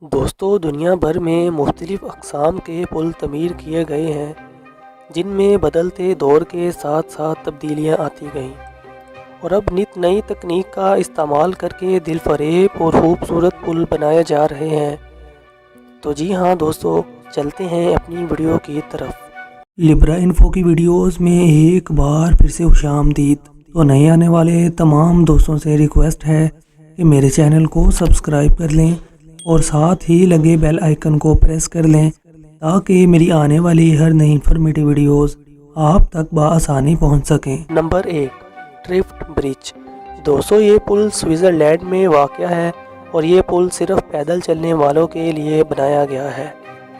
دوستو دنیا بھر میں مختلف اقسام کے پل تعمیر کیے گئے ہیں جن میں بدلتے دور کے ساتھ ساتھ تبدیلیاں آتی گئیں اور اب نت نئی تکنیک کا استعمال کر کے دل فریب اور خوبصورت پل بنائے جا رہے ہیں۔ تو جی ہاں دوستو، چلتے ہیں اپنی ویڈیو کی طرف۔ لبرا انفو کی ویڈیوز میں ایک بار پھر سے خوش آمدید۔ تو نئے آنے والے تمام دوستوں سے ریکویسٹ ہے کہ میرے چینل کو سبسکرائب کر لیں اور ساتھ ہی لگے بیل آئیکن کو پریس کر لیں تاکہ میری آنے والی ہر نئی انفارمیٹیو ویڈیوز آپ تک بآسانی پہنچ سکیں۔ نمبر 1، ٹرفٹ برج۔ دوستو یہ پل سوئٹزرلینڈ میں واقع ہے اور یہ پل صرف پیدل چلنے والوں کے لیے بنایا گیا ہے۔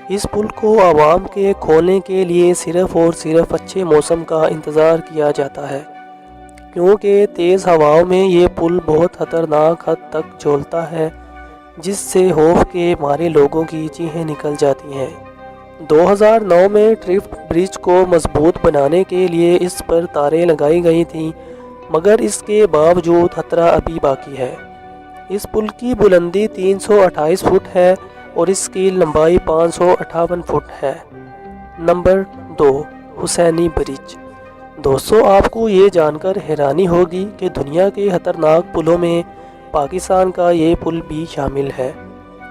اس پل کو عوام کے کھولنے کے لیے صرف اور صرف اچھے موسم کا انتظار کیا جاتا ہے، کیونکہ تیز ہواؤں میں یہ پل بہت خطرناک حد تک جھولتا ہے، جس سے خوف کے مارے لوگوں کی چیخیں نکل جاتی ہیں۔ 2009 میں ٹرفٹ برج کو مضبوط بنانے کے لیے اس پر تاریں لگائی گئی تھیں، مگر اس کے باوجود خطرہ ابھی باقی ہے۔ اس پل کی بلندی 328 فٹ ہے اور اس کی لمبائی 558 فٹ ہے۔ نمبر 2، حسینی برج۔ دوستو آپ کو یہ جان کر حیرانی ہوگی کہ دنیا کے خطرناک پلوں میں پاکستان کا یہ پل بھی شامل ہے۔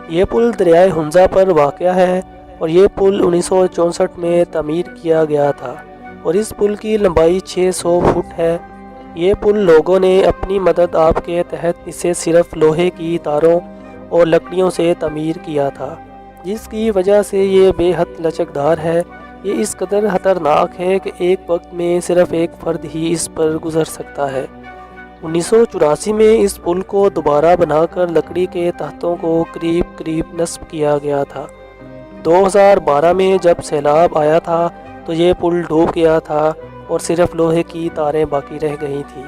یہ پل دریائے ہنزا پر واقع ہے اور یہ پل 1964 میں تعمیر کیا گیا تھا اور اس پل کی لمبائی 600 فٹ ہے۔ یہ پل لوگوں نے اپنی مدد آپ کے تحت اسے صرف لوہے کی تاروں اور لکڑیوں سے تعمیر کیا تھا، جس کی وجہ سے یہ بے حد لچکدار ہے۔ یہ اس قدر خطرناک ہے کہ ایک وقت میں صرف ایک فرد ہی اس پر گزر سکتا ہے۔ 1984 میں اس پل کو دوبارہ بنا کر لکڑی کے تختوں کو قریب نصب کیا گیا تھا۔ 2012 میں جب سیلاب آیا تھا تو یہ پل ڈوب گیا تھا اور صرف لوہے کی تاریں باقی رہ گئی تھیں،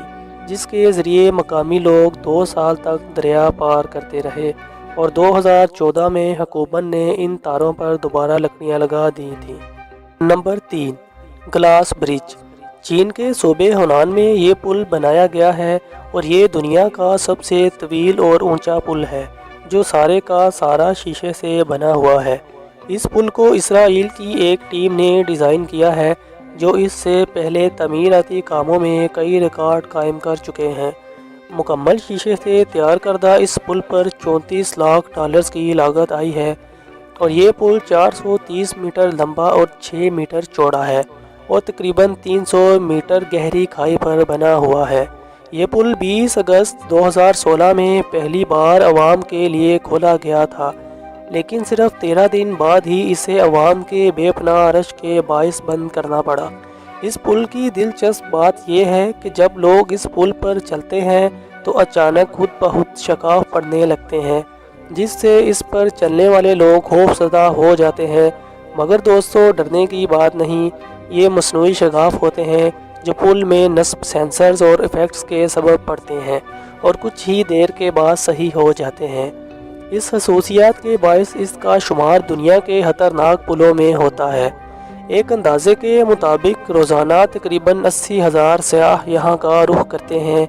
جس کے ذریعے مقامی لوگ 2 سال تک دریا پار کرتے رہے اور 2014 میں حکومت نے ان تاروں پر دوبارہ لکڑیاں لگا دی تھیں۔ نمبر 3، گلاس برج۔ چین کے صوبے ہونان میں یہ پل بنایا گیا ہے اور یہ دنیا کا سب سے طویل اور اونچا پل ہے جو سارے کا سارا شیشے سے بنا ہوا ہے۔ اس پل کو اسرائیل کی ایک ٹیم نے ڈیزائن کیا ہے جو اس سے پہلے تعمیراتی کاموں میں کئی ریکارڈ قائم کر چکے ہیں۔ مکمل شیشے سے تیار کردہ اس پل پر $34 لاکھ کی لاگت آئی ہے اور یہ پل 430 میٹر لمبا اور 6 میٹر چوڑا ہے اور تقریباً 300 میٹر گہری کھائی پر بنا ہوا ہے۔ یہ پل 20 اگست 2016 میں پہلی بار عوام کے لیے کھولا گیا تھا، لیکن صرف 13 دن بعد ہی اسے عوام کے بے پناہ رش کے باعث بند کرنا پڑا۔ اس پل کی دلچسپ بات یہ ہے کہ جب لوگ اس پل پر چلتے ہیں تو اچانک خود بخود شگاف پڑنے لگتے ہیں، جس سے اس پر چلنے والے لوگ خوفزدہ ہو جاتے ہیں۔ مگر دوستو ڈرنے کی بات نہیں، یہ مصنوعی شگاف ہوتے ہیں جو پل میں نصب سینسرز اور ایفیکٹس کے سبب پڑتے ہیں اور کچھ ہی دیر کے بعد صحیح ہو جاتے ہیں۔ اس خصوصیات کے باعث اس کا شمار دنیا کے خطرناک پلوں میں ہوتا ہے۔ ایک اندازے کے مطابق روزانہ تقریباً 80,000 سیاح یہاں کا رخ کرتے ہیں۔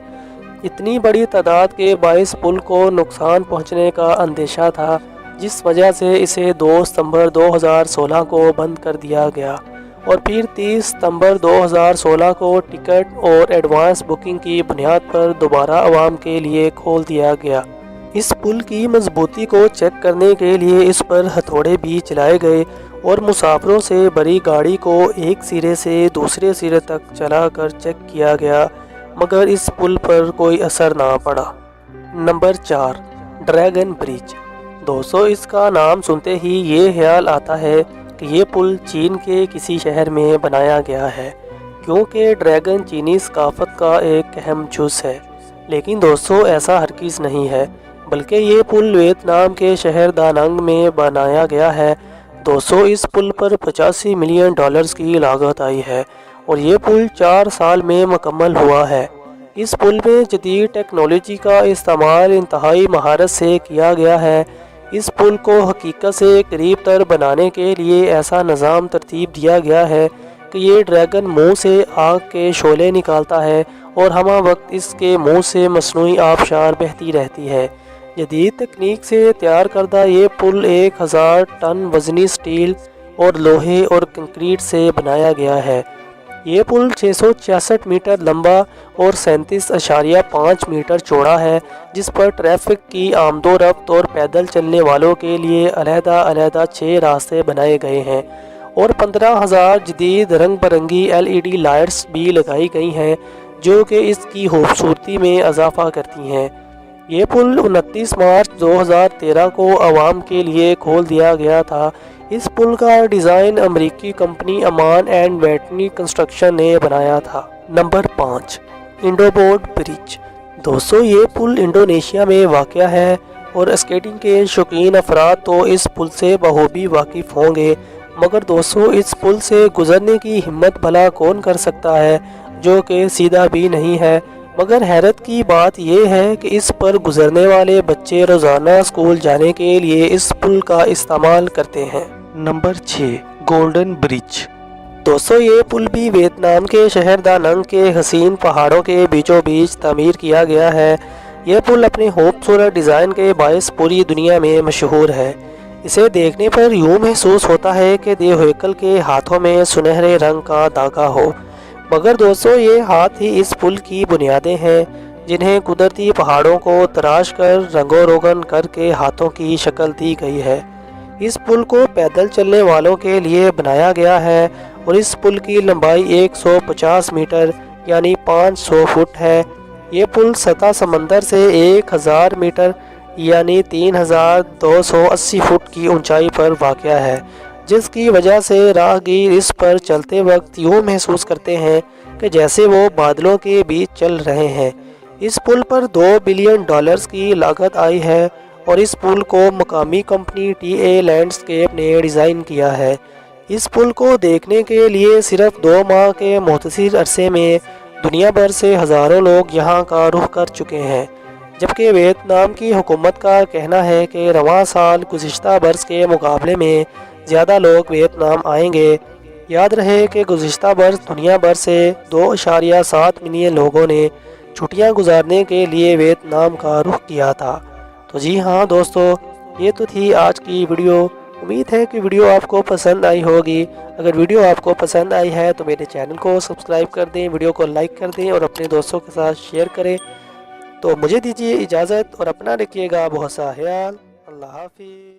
اتنی بڑی تعداد کے باعث پل کو نقصان پہنچنے کا اندیشہ تھا، جس وجہ سے اسے 2 ستمبر 2016 کو بند کر دیا گیا اور پھر 30 ستمبر 2016 کو ٹکٹ اور ایڈوانس بکنگ کی بنیاد پر دوبارہ عوام کے لیے کھول دیا گیا۔ اس پل کی مضبوطی کو چیک کرنے کے لیے اس پر ہتھوڑے بھی چلائے گئے اور مسافروں سے بھری گاڑی کو ایک سرے سے دوسرے سرے تک چلا کر چیک کیا گیا، مگر اس پل پر کوئی اثر نہ پڑا۔ نمبر 4، ڈریگن برج۔ دوستو اس کا نام سنتے ہی یہ خیال آتا ہے کہ یہ پل چین کے کسی شہر میں بنایا گیا ہے، کیونکہ ڈریگن چینی ثقافت کا ایک اہم جز ہے، لیکن دوستو ایسا ہرگز نہیں ہے، بلکہ یہ پل ویتنام کے شہر داننگ میں بنایا گیا ہے۔ دوستو اس پل پر $85 ملین کی لاگت آئی ہے اور یہ پل 4 سال میں مکمل ہوا ہے۔ اس پل میں جدید ٹیکنالوجی کا استعمال انتہائی مہارت سے کیا گیا ہے۔ اس پل کو حقیقت سے قریب تر بنانے کے لیے ایسا نظام ترتیب دیا گیا ہے کہ یہ ڈریگن منہ سے آگ کے شعلے نکالتا ہے اور ہمہ وقت اس کے منہ سے مصنوعی آبشار بہتی رہتی ہے، جدید تکنیک سے تیار کردہ یہ پل 1000 ٹن وزنی سٹیل اور لوہے اور کنکریٹ سے بنایا گیا ہے۔ یہ پل 666 میٹر لمبا اور 37.5 میٹر چوڑا ہے، جس پر ٹریفک کی آمد و رفت اور پیدل چلنے والوں کے لیے علیحدہ 6 راستے بنائے گئے ہیں اور 15,000 جدید رنگ برنگی LED لائٹس بھی لگائی گئی ہیں جو کہ اس کی خوبصورتی میں اضافہ کرتی ہیں۔ یہ پل 29 مارچ 2013 کو عوام کے لیے کھول دیا گیا تھا۔ اس پل کا ڈیزائن امریکی کمپنی امان اینڈ ویٹنی کنسٹرکشن نے بنایا تھا۔ نمبر 5، انڈوبورڈ برج۔ دوستو، یہ پل انڈونیشیا میں واقع ہے اور اسکیٹنگ کے شوقین افراد تو اس پل سے بخوبی واقف ہوں گے، مگر دوستو اس پل سے گزرنے کی ہمت بھلا کون کر سکتا ہے جو کہ سیدھا بھی نہیں ہے۔ مگر حیرت کی بات یہ ہے کہ اس پر گزرنے والے بچے روزانہ اسکول جانے کے لیے اس پل کا استعمال کرتے ہیں۔ نمبر 6، گولڈن برج۔ دوستو، یہ پل بھی ویتنام کے شہر دا ننگ کے حسین پہاڑوں کے بیچوں بیچ تعمیر کیا گیا ہے۔ یہ پل اپنے خوبصورت ڈیزائن کے باعث پوری دنیا میں مشہور ہے۔ اسے دیکھنے پر یوں محسوس ہوتا ہے کہ دیوہیکل کے ہاتھوں میں سنہرے رنگ کا دھاگا ہو، مگر دوستو یہ ہاتھ ہی اس پل کی بنیادیں ہیں جنہیں قدرتی پہاڑوں کو تراش کر رنگ و روگن کر کے ہاتھوں کی شکل دی گئی ہے۔ اس پل کو پیدل چلنے والوں کے لیے بنایا گیا ہے اور اس پل کی لمبائی 150 میٹر یعنی 500 فٹ ہے۔ یہ پل سطح سمندر سے 1000 میٹر یعنی 3280 فٹ کی اونچائی پر واقع ہے، جس کی وجہ سے راہگیر اس پر چلتے وقت یوں محسوس کرتے ہیں کہ جیسے وہ بادلوں کے بیچ چل رہے ہیں۔ اس پل پر $2 بلین کی لاگت آئی ہے اور اس پل کو مقامی کمپنی TA لینڈسکیپ نے ڈیزائن کیا ہے۔ اس پل کو دیکھنے کے لیے صرف 2 ماہ کے مختصر عرصے میں دنیا بھر سے ہزاروں لوگ یہاں کا رخ کر چکے ہیں، جبکہ ویتنام کی حکومت کا کہنا ہے کہ رواں سال گزشتہ برس کے مقابلے میں زیادہ لوگ ویتنام آئیں گے۔ یاد رہے کہ گزشتہ برس دنیا بھر سے 2.7 ملین لوگوں نے چھٹیاں گزارنے کے لیے ویتنام کا رخ کیا تھا۔ تو جی ہاں دوستو، یہ تو تھی آج کی ویڈیو۔ امید ہے کہ ویڈیو آپ کو پسند آئی ہوگی۔ اگر ویڈیو آپ کو پسند آئی ہے تو میرے چینل کو سبسکرائب کر دیں، ویڈیو کو لائک کر دیں اور اپنے دوستوں کے ساتھ شیئر کریں۔ تو مجھے دیجیے اجازت اور اپنا رکھیے گا بہت سا خیال۔ اللہ حافظ۔